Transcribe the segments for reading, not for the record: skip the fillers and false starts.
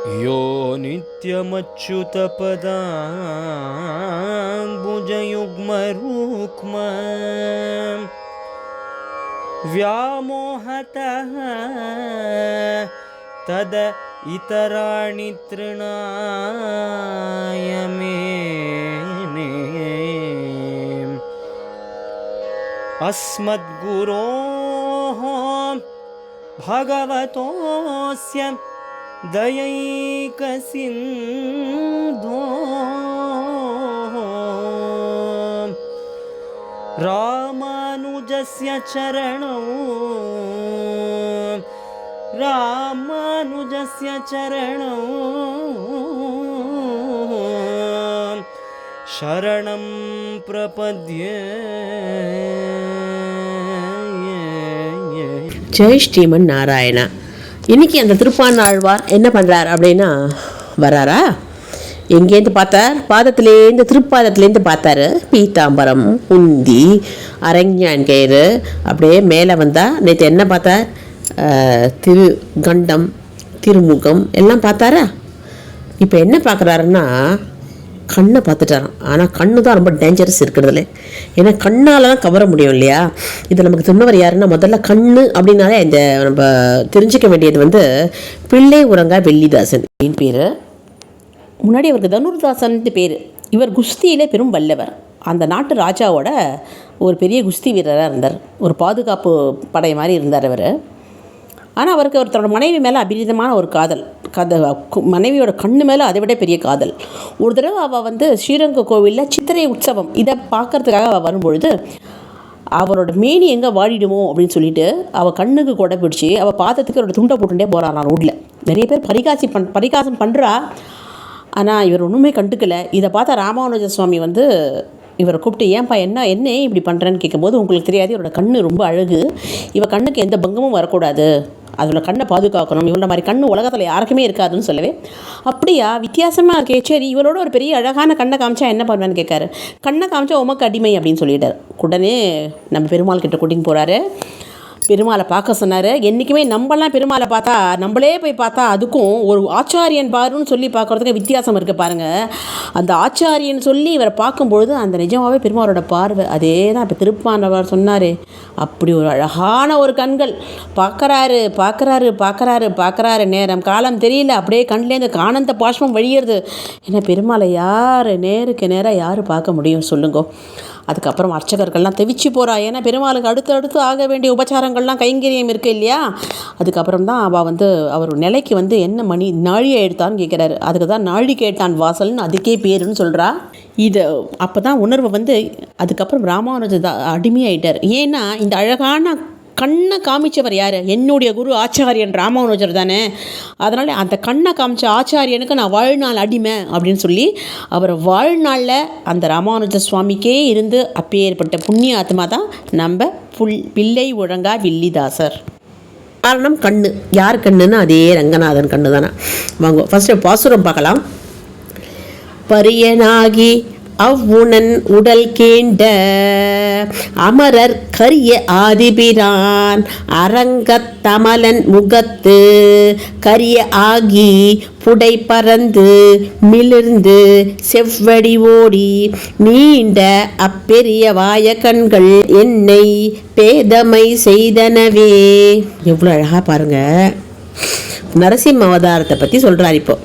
यो नित्यमच्युतपदाम्बुजयुग्मरुक्म व्यामोहतः तद इतराणि तृणाय मेने अस्मद्गुरोः भगवतोऽस्य दयैकसिन्धो रामानुजस्य चरणौ शरणं प्रपद्ये. ஜெய் ஸ்ரீமன் நாராயணா. இன்றைக்கி அந்த திருப்பானாழ்வார் என்ன பண்ணுறார் அப்படின்னா, வராரா, எங்கேருந்து பார்த்தார்? திருப்பாதத்துலேருந்து பார்த்தாரு. பீத்தாம்பரம், உந்தி, அரஞ்ஞான் கயிறு, அப்படியே மேலே வந்தால் நேற்று என்ன பார்த்தார்? திருகண்டம், திருமுகம் எல்லாம் பார்த்தாரா. இப்போ என்ன பார்க்குறாருன்னா, கண்ணை பார்த்துட்டாராம். ஆனால் கண்ணு தான் ரொம்ப டேஞ்சரஸ் இருக்கிறதுல. ஏன்னா கண்ணால் தான் கவர முடியும் இல்லையா. இது நமக்கு சொன்னவர் யாருன்னா, முதல்ல கண்ணு அப்படின்னாலே இந்த நம்ம தெரிஞ்சிக்க வேண்டியது பிள்ளை உறங்கா வெள்ளிதாசன் அப்படின்னு பேர். முன்னாடி அவருக்கு தனுர்தாசன் பேர். இவர் குஸ்தியிலே பெரும் வல்லவர். அந்த நாட்டு ராஜாவோட ஒரு பெரிய குஸ்தி வீரராக இருந்தார். ஒரு பாதுகாப்பு படை மாதிரி இருந்தார் அவர். ஆனால் அவருக்கு ஒருத்தரோட மனைவி மேலே அபிரிதமான ஒரு காதல். மனைவியோட கண்ணு மேலே அதை விட பெரிய காதல். ஒரு தடவை அவள் ஸ்ரீரங்க கோவிலில் சித்திரை உற்சவம் இதை பார்க்கறதுக்காக அவள் வரும்பொழுது அவரோட மேனி எங்கே வாடிடுமோ அப்படின்னு சொல்லிட்டு அவள் கண்ணுக்கு கொடை பிடிச்சி அவள் பாதத்துக்கு அவரோட துண்டை போட்டுட்டே போகிறான் ரோட்டில். நிறைய பேர் பரிகாசம் பண்ணுறா. ஆனால் இவர் ஒன்றுமே கண்டுக்கலை. இதை பார்த்தா ராமானுஜ சுவாமி இவரை கூப்பிட்டு, ஏன்பா என்ன இப்படி பண்ணுறேன்னு கேட்கும்போது, உங்களுக்கு தெரியாது, இவரோட கண்ணு ரொம்ப அழகு, இவ கண்ணுக்கு எந்த பங்கமும் வரக்கூடாது, அதோட கண்ணை பாதுகாக்கணும், இவளோட மாதிரி கண்ணு உலகத்தில் யாருக்குமே இருக்காதுன்னு சொல்லவே, அப்படியா, வித்தியாசமாக இருக்கே, சரி இவளோட ஒரு பெரிய அழகான கண்ணை காமிச்சா என்ன பண்ணுவேன்னு கேட்காரு. கண்ணை காமிச்சா உமக்கு அடிமை அப்படின்னு சொல்லிட்டார். உடனே நம்ம பெருமாள் கிட்ட கூட்டின்னு போகிறாரு. பெருமாளை பார்க்க சொன்னார். என்றைக்குமே நம்மளாம் பெருமாளை பார்த்தா, நம்மளே போய் பார்த்தா அதுக்கும் ஒரு ஆச்சாரியன் பாருன்னு சொல்லி பார்க்குறதுக்கு வித்தியாசம் இருக்குது பாருங்கள். அந்த ஆச்சாரியன் சொல்லி இவரை பார்க்கும்பொழுது அந்த நிஜமாகவே பெருமாளோட பார்வை அதே தான். இப்போ திருப்பாண்டவர் சொன்னார், அப்படி ஒரு அழகான ஒரு கண்கள். பார்க்குறாரு, நேரம் காலம் தெரியல, அப்படியே கண்லேருந்து ஆனந்த பாஷ்பம் வழியிறது. ஏன்னா பெருமாளை நேருக்கு நேராக யார் பார்க்க முடியும் சொல்லுங்கோ. அதுக்கப்புறம் அர்ச்சகர்கள்லாம் தெவிச்சு போகிறா. ஏன்னா பெருமாளுக்கு அடுத்து ஆக வேண்டிய உபச்சாரங்கள்லாம் கைங்கரியம் இருக்குது இல்லையா. அதுக்கப்புறம் தான் அவள் அவர் நிலைக்கு என்ன நாழியை எடுத்தான்னு கேட்குறாரு. அதுக்கு தான் நாழி கேட்டான் வாசல்னு அதுக்கே பேருன்னு சொல்கிறா. இதை அப்போ தான் உணர்வை அதுக்கப்புறம் ராமானுஜ அடிமையாயிட்டார். ஏன்னா இந்த அழகான கண்ணை காமிச்சவர் யார்? என்னுடைய குரு ஆச்சாரியன் ராமானுஜர் தானே. அதனால் அந்த கண்ணை காமிச்ச ஆச்சாரியனுக்கு நான் வாழ்நாள் அடிமை அப்படின்னு சொல்லி அவர் வாழ்நாளில் அந்த ராமானுஜ சுவாமிக்கே இருந்து அப்பேற்பட்ட புண்ணிய ஆத்மா தான் நம்ம பிள்ளை உழங்கா வில்லிதாசர். காரணம் கண்ணு. யார் கண்ணுன்னு அதே ரங்கநாதன் கண்ணு தானே. வாங்க ஃபஸ்ட்டு பாசுரம் பார்க்கலாம். பரியனாகி அவ்வுணன் உடல் கேண்ட அமரர் கரிய ஆதிபிரான் அரங்கத்தமலன் முகத்து கரிய ஆகி புடை பறந்து மிளிர்ந்து செவ்வடி ஓடி நீண்ட அப்பெரிய வாய கண்கள் என்னை பேதமை செய்தனவே. எவ்வளோ அழகாக பாருங்க. நரசிம்ம அவதாரத்தை பற்றி சொல்கிறார் இப்போ.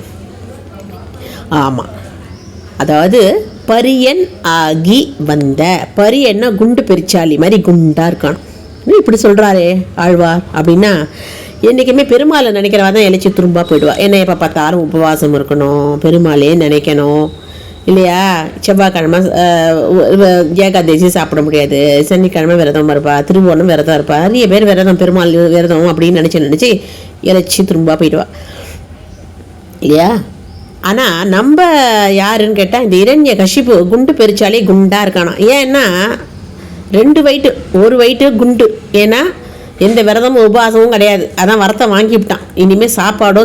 ஆமாம், அதாவது பரியன் ஆகி வந்த, பரியன்னா குண்டு பெருச்சாலி மாதிரி குண்டாக இருக்கான். இப்படி சொல்கிறாரே ஆழ்வார். அப்படின்னா என்றைக்குமே பெருமாளை நினைக்கிறவா தான் இழைச்சி துரும்பாக போயிடுவா. ஏன்னா எப்போ பார்த்தாலும் உபவாசம் இருக்கணும், பெருமாளே நினைக்கணும் இல்லையா. செவ்வாய்க்கிழமை ஏகாதசி சாப்பிட முடியாது, சனிக்கிழமை விரதம் இருப்பா, திருவோணம் விரதம் இருப்பா, நிறைய பேர் விரதம், பெருமாள் விரதம் அப்படின்னு நினச்சி இழைச்சி துரும்பாக போயிடுவா இல்லையா. ஆனால் நம்ம யாருன்னு கேட்டால், இந்த இரண்ய கஷிப்பு குண்டு பெருச்சாலே குண்டாக இருக்கானா. ஏன்னா 2 வயிற்று, ஒரு வயிற்று குண்டு. ஏன்னா எந்த விரதமும் உபவாசமும் கிடையாது. அதான் வரத்தை வாங்கிவிட்டான். இனிமேல் சாப்பாடு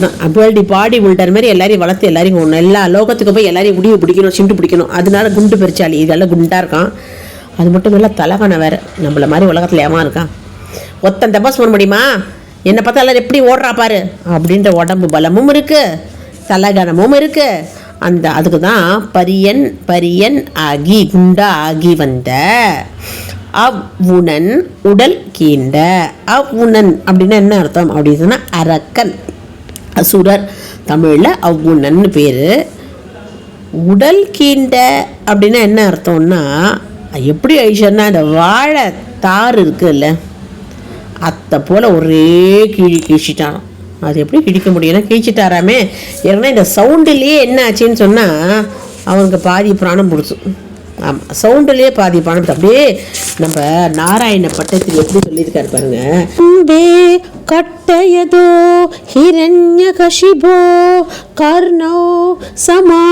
தான். அப்படி பாடி பில்டர் மாதிரி எல்லாரையும் வளர்த்து எல்லாரையும் ஒன்று எல்லா லோகத்துக்கு போய் எல்லாரையும் முடிவு பிடிக்கணும், சிண்டு பிடிக்கணும். அதனால குண்டு பெருச்சாலி இதெல்லாம் குண்டாக இருக்கான். அது மட்டும் இல்லை, தலகணை வேறு. நம்மள மாதிரி உலகத்தில் ஏமா இருக்கான். ஒத்தன் தபாஸ் பண்ண முடியுமா? என்னை பார்த்தா எல்லாரும் எப்படி ஓடுறா பாரு அப்படின்ற உடம்பு பலமும் இருக்குது, தலகணமும் இருக்குது. அதுக்கு தான் பரியன் ஆகி குண்டா ஆகி வந்த அவ்வுணன் உடல் கீண்ட. அவ்வுணன் அப்படின்னா என்ன அர்த்தம் அப்படின்னு சொன்னால் அரக்கன், அசுரர். தமிழில் அவ்வுணன்னு பேர். உடல் கீண்ட அப்படின்னா என்ன அர்த்தம்னா எப்படி ஆயிடுச்சுன்னா இந்த வாழை தார் இருக்குல்ல அத்தை போல் ஒரே கிழிச்சிட்டானோ. அது எப்படி கிழிக்க முடியும்னா கிழிச்சிட்டாராமே. ஏன்னா இந்த சவுண்டுலேயே என்ன ஆச்சுன்னு சொன்னால் அவனுக்கு பாதி பிராணம் பிடிச்சி. ஆமாம், சவுண்டுலேயே பாதி பிராணம். அப்படியே நம்ம நாராயண பட்டத்தில் எப்படி சொல்லியிருக்காரு பாருங்க. கட்டயதோ ஹிரண்யகசிபோ கர்ணோ சமா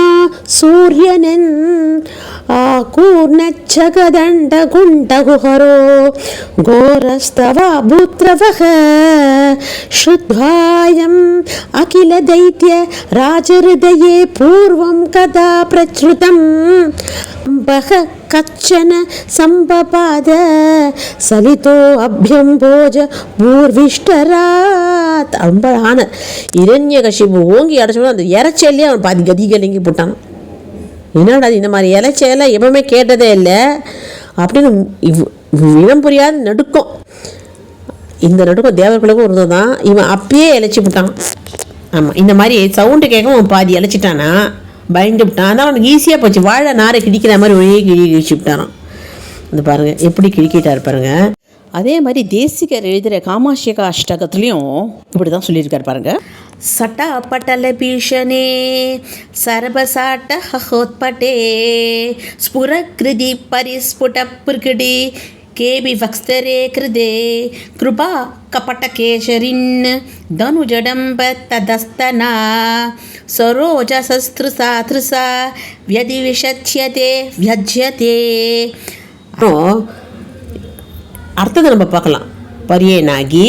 சூரியனன் ஆகூர்ணச்சகதண்ட குண்டகுஹரோ கோரஸ்தவ புத்ரவஹ ஸ்ருத்வாயம் அகில தைத்ய ராஜஹிருதயே பூர்வம் கதா பிரச்ருதம் பஹ கச்சன சம்பபாத சலிதோ அபியம்போஜ பூர்விஷ்டராத். ரொம்ப ஆன இரண்யகசிபு ஓங்கி அடைச்சோன்னா அந்த இறைச்சல்லையே அவன் பாதி கதிகலங்கி போட்டான். என்னடா இந்த மாதிரி இலைச்செல்லாம் எப்பவுமே கேட்டதே இல்லை அப்படின்னு இனம் புரியாத நடுக்கம். இந்த நடுக்கம் தேவர்களுக்கும் இருந்தது தான். இவன் அப்பயே இழைச்சி விட்டான். ஆமாம், இந்த மாதிரி சவுண்டு கேட்க அவன் பாதி இழைச்சிட்டானா, பயந்து விட்டான். அதான் அவனுக்கு ஈஸியாக போச்சு. வாழை நாரை கிழிக்கிற மாதிரி ஒரே கிழிச்சு விட்டானான். அது பாருங்கள் எப்படி கிழிக்கிட்டார் பாருங்கள். அதே மாதிரி தேசிகர் எழுதுகிற காமாட்சிகா அஷ்டகத்துலேயும் இப்படி தான் சொல்லியிருக்கார் பாருங்கள். சட்டா பட்டல பீஷனே சர்வசாட்ட ஹோத்பட்டே ஸ்புரக்ருதி பரிஸ்புட புர்கடி கேபி வக்ஸ்தரே கிருதே கிருபா கபட்ட கேசரின் தனுஜடம்ப ததஸ்தனா சரோஜசஸ்திருசா திருசா வியதிவிஷத்யதே வியஜ்யதே. அர்த்தத்தை நம்ம பார்க்கலாம். பரியனாகி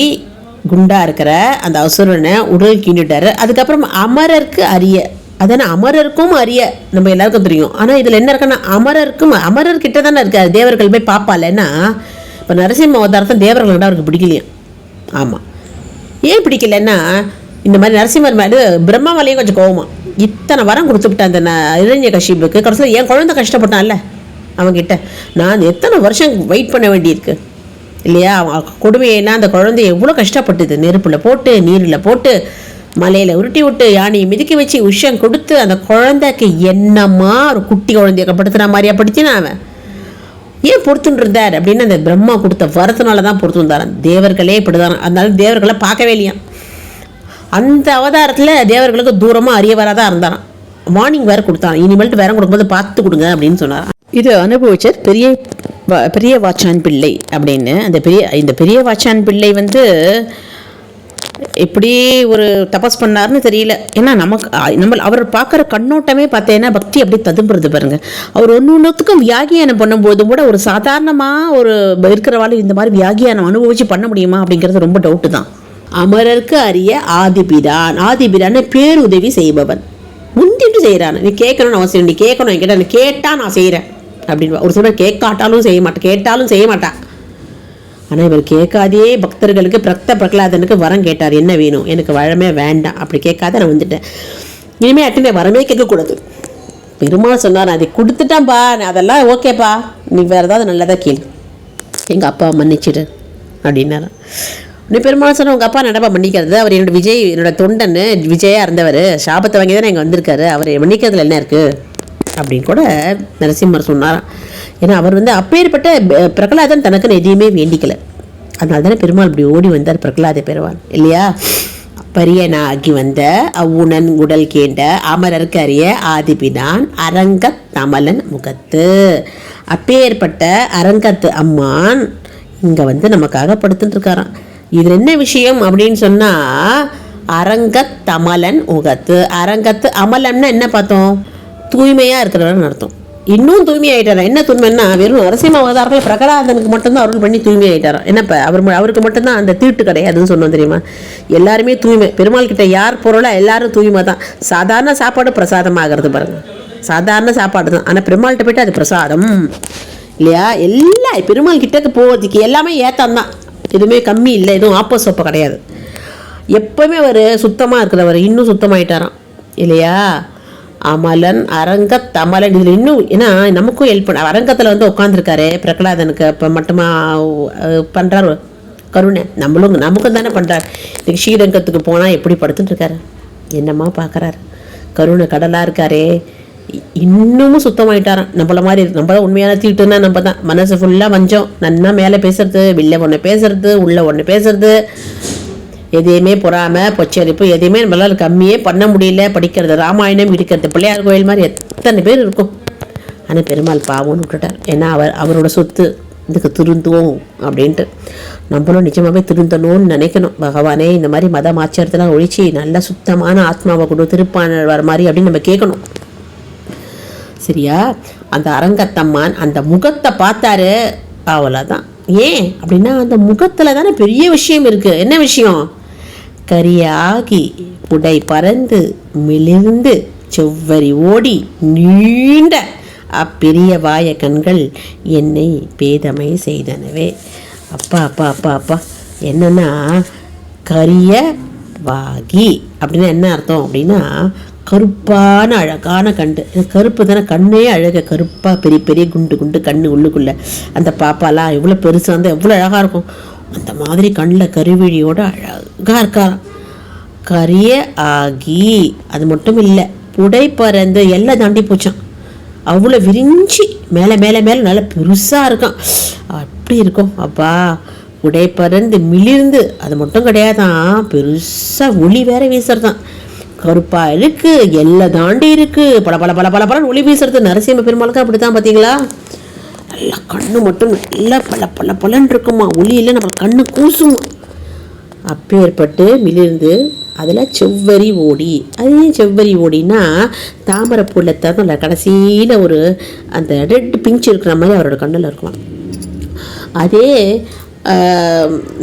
குண்டா இருக்கிற அந்த அசுரனை உடல் கீண்டுட்டாரு. அதுக்கப்புறம் அமரருக்கு அரிய, அதானே அமரருக்கும் அரிய நம்ம எல்லாருக்கும் தெரியும். ஆனால் இதில் என்ன இருக்குன்னா அமரர்கிட்ட தானே இருக்காரு. தேவர்கள் போய் பார்ப்பாலன்னா இப்போ நரசிம்ம அவதாரத்தை தேவர்கள்கிட்ட அவருக்கு பிடிக்கலையா. ஆமாம், ஏன் பிடிக்கலன்னா இந்த மாதிரி நரசிம்மர் மேலே பிரம்மாவாலேயும் கொஞ்சம் கோவமா இத்தனை வரம் கொடுத்துவிட்டேன் அந்த இரண்யகசிபுக்கு. கடைசியில் என் குழந்தை கஷ்டப்பட்டான்ல அவன்கிட்ட நான் எத்தனை வருஷம் வெயிட் பண்ண வேண்டியிருக்கு இல்லையா. கொடுமையெல்லாம் அந்த குழந்தை எவ்வளோ கஷ்டப்பட்டுது. நெருப்பில் போட்டு நீரில் போட்டு மலையில் உருட்டி விட்டு யானையை மிதிக்க வச்சு விஷம் கொடுத்து அந்த குழந்தைக்கு என்னம்மா ஒரு குட்டி குழந்தைய படுத்துன மாதிரியா படுத்தினா அவன் ஏன் பொறுத்துன்னு இருந்தார் அப்படின்னு அந்த பிரம்மா கொடுத்த வரத்தினால தான் பொறுத்து வந்தாரான். தேவர்களே இப்படிதான். அதனால தேவர்களை பார்க்கவே இல்லையா. அந்த அவதாரத்தில் தேவர்களுக்கு தூரமாக அரியவராக தான் இருந்தாரான். வார்னிங் வேறு கொடுத்தான், இனிமேல்ட்டு வேற கொடுக்கும்போது பார்த்து கொடுங்க அப்படின்னு சொன்னாரான். இது அனுபவிச்சார் பெரிய வாச்சான் பிள்ளை அப்படின்னு. இந்த பெரிய வாச்சான் பிள்ளை எப்படி ஒரு தபஸ் பண்ணார்னு தெரியல. ஏன்னா நம்ம அவர் பார்க்குற கண்ணோட்டமே பார்த்தேன்னா பக்தி அப்படியே ததும்புறது பாருங்க. அவர் ஒன்றுத்துக்கும் வியாகியானம் பண்ணும்போதும் கூட ஒரு சாதாரணமாக ஒரு இருக்கிறவாள் இந்த மாதிரி வியாகியானம் அனுபவிச்சு பண்ண முடியுமா அப்படிங்கிறது ரொம்ப டவுட்டு தான். அமரருக்கு அரிய ஆதிபிரான். ஆதிபிரான்னு பேருதவி செய்பவன். முந்திட்டு செய்கிறான். நீ கேட்கணும்னு அவசியம், நீ கேட்கணும் என்கிட்ட, நீ கேட்டால் நான் செய்கிறேன் அப்படின்னு. ஒரு சிலர் கேட்காட்டாலும் செய்ய மாட்டேன், கேட்டாலும் செய்ய மாட்டான். ஆனால் இவர் கேட்காதே பக்தர்களுக்கு பிரகலாதனுக்கு வரம் கேட்டார். என்ன வேணும், எனக்கு வரமே வேண்டாம், அப்படி கேட்காத நான் வந்துட்டேன், இனிமேல் அட்டுமே வரமே கேட்கக்கூடாது. பெருமாள் சொன்னார், அதை கொடுத்துட்டான்ப்பா, அதெல்லாம் ஓகேப்பா, நீ வேறு ஏதாவது நல்லதாக கேளு, எங்கள் அப்பா மன்னிச்சிடு அப்படின்னாரு. நீ பெருமாள் சொன்ன உங்கள் அப்பா நடப்பா மன்னிக்கிறது, அவர் என்னோட தொண்டன் விஜயாக இருந்தவர், சாபத்தை வாங்கி தானே இங்கே வந்திருக்காரு, அவர் மன்னிக்கிறதுல என்ன இருக்குது அப்படின்னு கூட நரசிம்மர் சொன்னாராம். ஏன்னா அவர் அப்பேற்பட்ட பிரகலாதன் தனக்குன்னு எதையுமே வேண்டிக்கலை. அதனால தானே பெருமாள் இப்படி ஓடி வந்தார் பிரகலாத பெருமாள் இல்லையா. பரியனாகி வந்த அவ்வுணன் உடல் கேண்ட அமரருக்கு அறிய ஆதிபிதான் அரங்கத் தமலன் முகத்து. அப்பேற்பட்ட அரங்கத்து அம்மான் இங்கே நமக்காக படுத்துட்டு இருக்காராம். இதில் என்ன விஷயம் அப்படின்னு சொன்னால் அரங்கத் தமலன் முகத்து. அரங்கத்து அமலன்னா என்ன பார்த்தோம், தூய்மையாக இருக்கிறவன்னு அர்த்தம். இன்னும் தூய்மையாயிட்டாராம். என்ன தூய்மைன்னா வெறும் நரசிம்ம அவதாரத்தில் பிரகலாதனுக்கு மட்டும்தான் அருள் பண்ணி தூய்மையாயிட்டாராம். என்னப்பா அவருக்கு மட்டும்தான் அந்த தீட்டு கிடையாதுன்னு சொன்னோம் தெரியுமா. எல்லாருமே தூய்மை. பெருமாள் கிட்ட யார் பொருளாக எல்லாரும் தூய்மை தான். சாதாரண சாப்பாடு பிரசாதமாகிறது பாருங்க, சாதாரண சாப்பாடு தான். ஆனால் பெருமாள்கிட்ட போய்ட்டு அது பிரசாதம் இல்லையா. எல்லாம் பெருமாள் கிட்டக்கு போகிறதுக்கு எல்லாமே ஏற்றம் தான், எதுவுமே கம்மி இல்லை, எதுவும் ஆப்போசோப்போ கிடையாது. எப்போவுமே அவர் சுத்தமாக இருக்கிறவர் இன்னும் சுத்தமாயிட்டாராம் இல்லையா. அமலன் அரங்கத் அமலன் இதில் இன்னும் ஏன்னா நமக்கும் ஹெல்ப் பண்ண அரங்கத்தில் வந்து உட்காந்துருக்காரு பிரகலாதனுக்கு இப்போ மட்டுமா பண்ணுறாரு கருணை, நமக்கும் தானே பண்ணுறாரு. இன்றைக்கி ஸ்ரீரங்கத்துக்கு போனால் எப்படி படுத்துட்டு இருக்காரு, என்னம்மா பார்க்குறாரு, கருணை கடலாக இருக்காரே, இன்னமும் சுத்தமாயிட்டாராம். நம்மள மாதிரி நம்ம தான் உண்மையான தீட்டுன்னா நம்ம தான் மனசு ஃபுல்லாக வஞ்சம் நன்னா மேலே பேசுறது, வெளில ஒன்று பேசுறது, உள்ளே ஒன்று பேசுறது, எதையுமே பொறாமல் பொச்சரிப்பு எதையுமே நம்மளால் கம்மியே பண்ண முடியல. படிக்கிறது ராமாயணம், இருக்கிறது பிள்ளையார் கோயில் மாதிரி எத்தனை பேர் இருக்கும். ஆனால் பெருமாள் பாவம்னு விட்டுட்டார். ஏன்னா அவரோட சொத்து இதுக்கு திருந்துவோம் அப்படின்ட்டு. நம்மளும் நிஜமாகவே திருந்தணும்னு நினைக்கணும். பகவானே இந்த மாதிரி மத ஆச்சாரத்தெல்லாம் ஒழிச்சு நல்ல சுத்தமான ஆத்மாவை கொண்டு திருப்பான வர மாதிரி அப்படின்னு நம்ம கேட்கணும். சரியா. அந்த அரங்கத்தம்மான் அந்த முகத்தை பார்த்தாரு, அவ்வளோதான். ஏன் அப்படின்னா அந்த முகத்தில் தானே பெரிய விஷயம் இருக்குது. என்ன விஷயம்? கரியாகி புடை பறந்து மிளிர்ந்து செவ்வரி ஓடி நீண்ட அப்பெரிய வாய கண்கள் என்னை பேதமை செய்தனவே. அப்பா அப்பா அப்பா அப்பா என்னன்னா கரிய வாகி அப்படின்னா என்ன அர்த்தம் அப்படின்னா கருப்பான அழகான கண்டு. கருப்பு தானே, கண்ணே அழக, கருப்பாக பெரிய பெரிய குண்டு குண்டு கண்ணு உள்ளுக்குள்ளே. அந்த பாப்பாலாம் எவ்வளோ பெருசாக இருந்தால் எவ்வளோ அழகாக இருக்கும். அந்த மாதிரி கண்ணில் கருவிழியோட அழகாக இருக்காராம். கரிய ஆகி அது மட்டும் இல்லை, புடை பறந்து எல்லாம் தாண்டி போச்சான். அவ்வளோ விரிஞ்சி மேலே மேலே மேலே நல்லா பெருசாக இருக்கான். அப்படி இருக்கும். அப்பா புடை பறந்து மிளிர்ந்து அது மட்டும் கிடையாதான், பெருசாக ஒளி வேற வீசுறதான். கருப்பாக இருக்குது, எல்லாம் தாண்டி இருக்குது, பல பல பல பல பலன்னு ஒளி வீசுறது. நரசிம்ம பெருமாளுக்கு அப்படி தான் பார்த்தீங்களா. நல்லா கண்ணு மட்டும் நல்லா பல பல பலன் இருக்குமா, ஒளியில் நம்ம கண்ணு கூசுமா. அப்பேற்பட்டு மிளிர்ந்து அதில் செவ்வரி ஓடி. அது செவ்வரி ஓடினா தாமரைப்பூவில் தரல கடைசியில் ஒரு அந்த ரெட் பிங்ச் இருக்கிற மாதிரி அவரோட கண்ணில் இருக்கலாம். அதே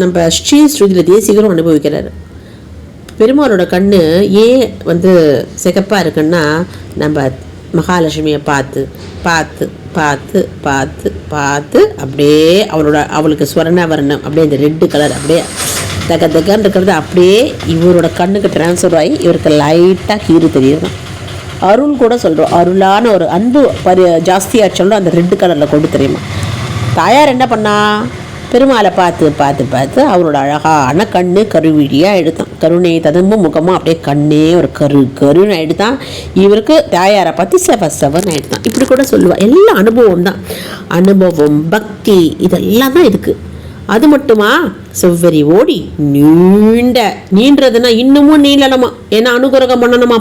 நம்ம ஸ்ரீஸ்ருதியில் தேசிகரும் அனுபவிக்கிறார். பெருமாளோட கண் ஏன் வந்து சிகப்பாக இருக்குன்னா நம்ம மகாலட்சுமியை பார்த்து பார்த்து பார்த்து பார்த்து பார்த்து அப்படியே அவளுக்கு ஸ்வர்ணவர்ணம் அப்படியே இந்த ரெட்டு கலர் அப்படியே தக தகன்னு இருக்கிறது அப்படியே இவரோட கண்ணுக்கு டிரான்ஸ்ஃபர் ஆகி இவருக்கு லைட்டாக கீறு தெரியுதுதான். அருள் கூட சொல்கிறோம், அருளான ஒரு அன்பு ஜாஸ்தியாக சொல்கிறோம் அந்த ரெட்டு கலரில் கொண்டு தெரியுமா. தாயார் என்ன பண்ணா, பெருமாளை பார்த்து பார்த்து பார்த்து அவரோட அழகான கண்ணு கருவிழியாக எடுத்தான். கருணை ததும்பும் முகமாக அப்படியே கண்ணே ஒரு கருன்னு எடுத்தான். இவருக்கு தாயாரை பார்த்து செவன்னு எடுத்தான். இப்படி கூட சொல்லுவாள். எல்லாம் அனுபவம் தான். அனுபவம் பக்தி இதெல்லாம் தான் இருக்குது. அது மட்டுமா, செவ்வரி ஓடி நீண்டதுன்னா இன்னமும் நீளணுமா. ஏன்னா அனுகிரகம் பண்ணணுமா,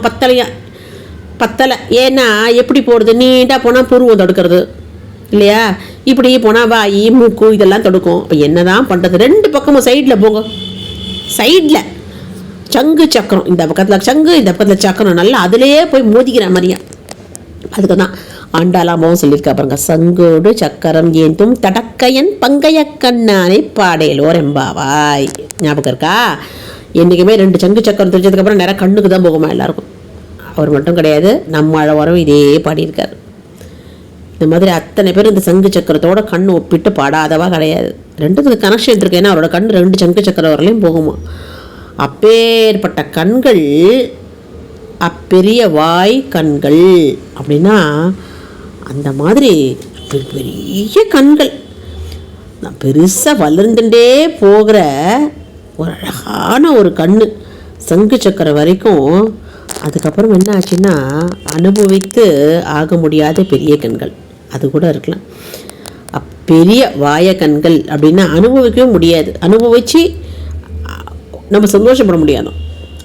பத்தலை. ஏன்னா எப்படி போகிறது, நீண்டா போனால் புருவம் தடுக்கிறது இல்லையா, இப்படி போனால் வாய் மூக்கு இதெல்லாம் தடுக்கும். இப்போ என்ன தான் பண்ணுறது, ரெண்டு பக்கமும் சைடில் போங்க. சைடில் சங்கு சக்கரம், இந்த பக்கத்தில் சங்கு இந்த பக்கத்தில் சக்கரம், நல்லா அதிலேயே போய் மோதிக்கிற மாதிரியா. அதுக்கு தான் ஆண்டாளாமாவும் சொல்லியிருக்கா பாருங்க, சங்கோடு சக்கரம் ஏந்தும் தடக்கையன் பங்கைய கண்ணானை பாடையலோர் எம்பாவாய். ஞாபகம் இருக்கா? என்றைக்குமே ரெண்டு சங்கு சக்கரம் தெரிஞ்சதுக்கப்புறம் நேரம் கண்ணுக்கு தான் போகுமா எல்லாருக்கும். அவர் மட்டும் கிடையாது, நம்ம அழவரும் இதே பாடியிருக்கார். இந்த மாதிரி அத்தனை பேர் இந்த சங்கு சக்கரத்தோட கண் ஒப்பிட்டு பாடாதவா கிடையாது. ரெண்டுத்துக்கு கனெக்ஷன் இருக்கு. ஏன்னா அவரோட கண் ரெண்டு சங்கு சக்கரம் வரலையும் போகுமா. அப்பேற்பட்ட கண்கள், அப்பெரிய வாய் கண்கள் அப்படின்னா அந்த மாதிரி பெரிய கண்கள், பெருசாக வளர்ந்துட்டே போகிற ஒரு அழகான ஒரு கண், சங்கு சக்கரம் வரைக்கும். அதுக்கப்புறம் என்ன ஆச்சுன்னா அனுபவித்து ஆக முடியாத பெரிய கண்கள் அது கூட இருக்கலாம். பெரிய வாய கண்கள் அப்படின்னா அனுபவிக்கவே முடியாது, அனுபவித்து நம்ம சந்தோஷப்பட முடியாது.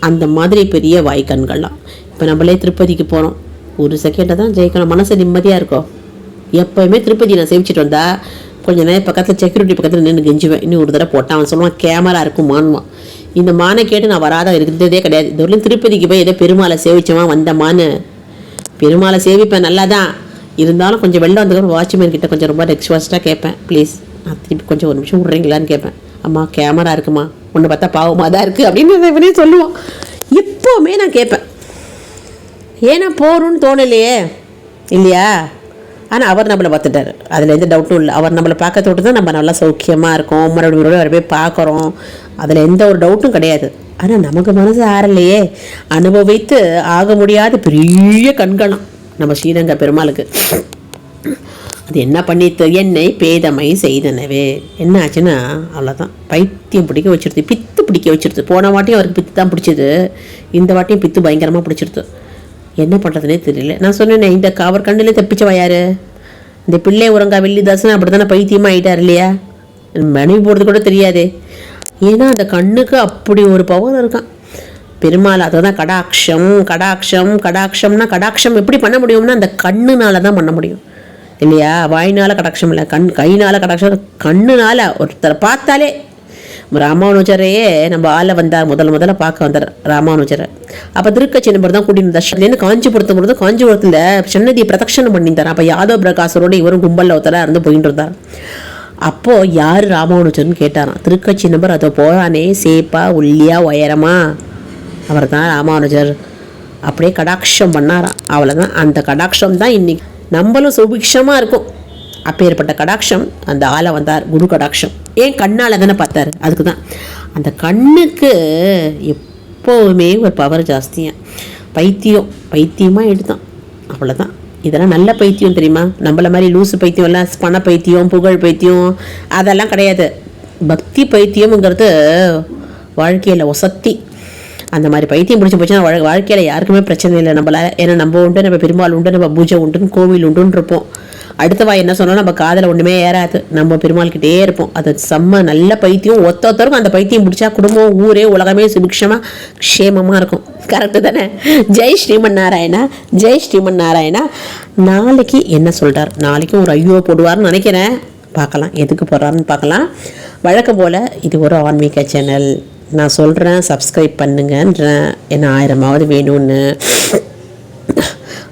அந்த மாதிரி பெரிய வாய் கண்கள்லாம். இப்போ நம்மளே திருப்பதிக்கு போகிறோம், ஒரு செகண்டை தான் ஜெயிக்கணும், மனசு நிம்மதியாக இருக்கும். எப்போயுமே திருப்பதி நான் சேவிச்சிட்டு வந்தால் கொஞ்சம் நேரம் பக்கத்தில் செக்யூரிட்டி பக்கத்தில் நின்று கெஞ்சுவேன், இன்னும் ஒரு தடவை போட்டான். அவன் சொல்லுவான் கேமரா இருக்கும் மானுவான். இந்த மானை கேட்டு நான் வராத இருக்கிறதே கிடையாது. இது வரலையும் திருப்பதிக்கு போய் ஏதோ பெருமாளை சேவிச்சவன் வந்த மானு. பெருமாளை சேவிப்பேன் நல்லா தான், இருந்தாலும் கொஞ்சம் வெளில வந்ததுக்கப்புறம் வாட்ச்மேன் கிட்ட கொஞ்சம் ரொம்ப ரெக்வஸ்ட்டாக கேட்பேன், ப்ளீஸ் நான் திருப்பி கொஞ்சம் ஒரு நிமிஷம் விட்றீங்களான்னு கேட்பேன். அம்மா கேமரா இருக்குமா, ஒன்று பார்த்தா பாவமாக தான் இருக்குது அப்படின்னு இவனே சொல்லுவான். எப்போவுமே நான் கேட்பேன், ஏன்னா போகணுன்னு தோணலையே இல்லையா. ஆனால் அவர் நம்மளை பார்த்துட்டார், அதில் எந்த டவுட்டும் இல்லை. அவர் நம்மளை பார்க்க தோட்டு தான் நம்ம நல்லா சௌக்கியமாக இருக்கோம், மறுபடியும் அவரை போய் பார்க்குறோம், அதில் எந்த ஒரு டவுட்டும் கிடையாது. ஆனால் நமக்கு மனசு ஆறலையே. அனுபவித்து ஆக முடியாத பெரிய கண்கணம் நம்ம ஸ்ரீரங்க பெருமாளுக்கு. அது என்ன பண்ணிட்டு என்னை பேதமை செய்தனவே. என்ன ஆச்சுன்னா அவ்வளோதான், பைத்தியம் பிடிக்க வச்சிருது, பித்து பிடிக்க வச்சிருது. போன வாட்டியும் அவருக்கு பித்து தான் பிடிச்சிது, இந்த வாட்டியும் பித்து பயங்கரமாக பிடிச்சிருது. என்ன பண்ணுறதுனே தெரியல. நான் சொன்னேனே, இந்த அவர் கண்ணிலே தப்பிச்சவா யார்? இந்த பிள்ளை உரங்கா வெள்ளிதாசன் அப்படி தானே பைத்தியமாக ஆகிட்டார் இல்லையா? மனைவி போகிறது கூட தெரியாதே. ஏன்னா அந்த கண்ணுக்கு அப்படி ஒரு பவர் இருக்கான் பெருமாள். அதை தான் கடாட்சம் கடாட்சம் கடாட்சம்னா, கடாட்சம் எப்படி பண்ண முடியும்னா அந்த கண்ணுனால தான் பண்ண முடியும் இல்லையா? வாயினால் கடாட்சம் இல்லை, கையினால் கடாட்சம். கண்ணுனால ஒருத்தரை பார்த்தாலே. ராமானுஜரையே நம்ம ஆளை வந்தார், முதல்ல பார்க்க வந்தார் ராமானுஜரை. அப்போ திருக்கச்சி நம்பர் தான் கூட்டிட்டு இருந்தார். அதுலேருந்து காஞ்சிபுரத்து பொழுது காஞ்சிபுரத்தில் சன்னதியை பிரதட்சணம் பண்ணியிருந்தார். அப்போ யாதவ் பிரகாசரோடு இவரும் கும்பலில் ஒருத்தராக இருந்து போயிட்டு இருந்தார். அப்போது யார் ராமானுஜர்னு கேட்டாராம். திருக்கச்சி நம்பர் அதை போகிறானே, சேப்பா ஒல்லியா உயரமா, அவர் தான் ராமானுஜர். அப்படியே கடாட்சம் பண்ணாராம். அவ்வளோதான். அந்த கடாட்சம் தான் இன்னைக்கு நம்மளும் சுபிக்ஷமாக இருக்கும். அப்பேற்பட்ட கடாட்சம் அந்த ஆளை வந்தார், குரு கடாட்சம். ஏன் கண்ணால் தானே பார்த்தாரு, அதுக்கு தான். அந்த கண்ணுக்கு எப்போவுமே ஒரு பவர் ஜாஸ்தியாக. பைத்தியமாக எடுத்தான், அவ்வளோதான். இதெல்லாம் நல்ல பைத்தியம் தெரியுமா? நம்மள மாதிரி லூசு பைத்தியம் எல்லாம், பண பைத்தியம், புகழ் பைத்தியம் அதெல்லாம் கிடையாது. பக்தி பைத்தியம்ங்கிறது வாழ்க்கையில் ஒசத்தி. அந்த மாதிரி பைத்தியம் பிடிச்சி போச்சுன்னா வாழ்க்கையில் யாருக்குமே பிரச்சனை இல்லை நம்மளால். ஏன்னா நம்ம உண்டு, நம்ம பெருமாள் உண்டு, நம்ம பூஜை உண்டுன்னு கோவில் உண்டுன்னு இருப்போம். அடுத்தவா என்ன சொன்னால் நம்ம காதில் ஒன்றுமே ஏறாது, நம்ம பெருமாள்கிட்டே இருப்போம். அது செம்ம நல்ல பைத்தியம். ஒருத்தருக்கும் அந்த பைத்தியம் பிடிச்சா குடும்பம், ஊரே, உலகமே சுபிக்ஷமாக க்ஷேமமாக இருக்கும். கரெக்டு தானே? ஜெய் ஸ்ரீமன் நாராயணா, ஜெய் ஸ்ரீமன் நாராயணா. நாளைக்கு என்ன சொல்கிறார், நாளைக்கும் ஒரு ஐயோ போடுவார்னு நினைக்கிறேன். பார்க்கலாம், எதுக்கு போடுறாருன்னு பார்க்கலாம். வழக்கம் போல் இது ஒரு ஆன்மீக சேனல். நான் சொல்கிறேன் சப்ஸ்கிரைப் பண்ணுங்கன்றேன், என்ன 1000ஆவது வேணும்னு.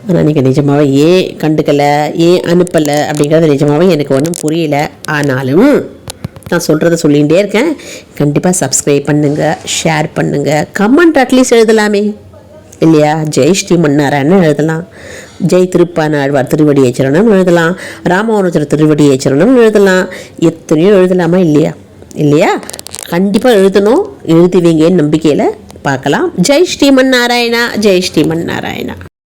ஆனால் நீங்கள் நிஜமாகவே ஏன் கண்டுக்கலை, ஏன் அனுப்பலை அப்படிங்கிறது நிஜமாகவே எனக்கு ஒன்றும் புரியல. ஆனாலும் நான் சொல்கிறத சொல்லிகிட்டே இருக்கேன். கண்டிப்பாக சப்ஸ்கிரைப் பண்ணுங்கள், ஷேர் பண்ணுங்கள், கமெண்ட் அட்லீஸ்ட் எழுதலாமே இல்லையா? ஜெய் ஸ்ரீமன்னாராயணன் எழுதலாம், ஜெய் திருப்பானாழ்வார் திருவடி ஏச்சரணம் எழுதலாம், ராமானுஜர் திருவடி ஏச்சரணம் எழுதலாம், எத்தனையோ எழுதலாமா இல்லையா? கண்டிப்பாக எழுதணும், எழுதுவீங்கன்னு நம்பிக்கையில் பார்க்கலாம். ஜெய் ஸ்ரீமன் நாராயணா, ஜெய் ஸ்ரீமன் நாராயணா.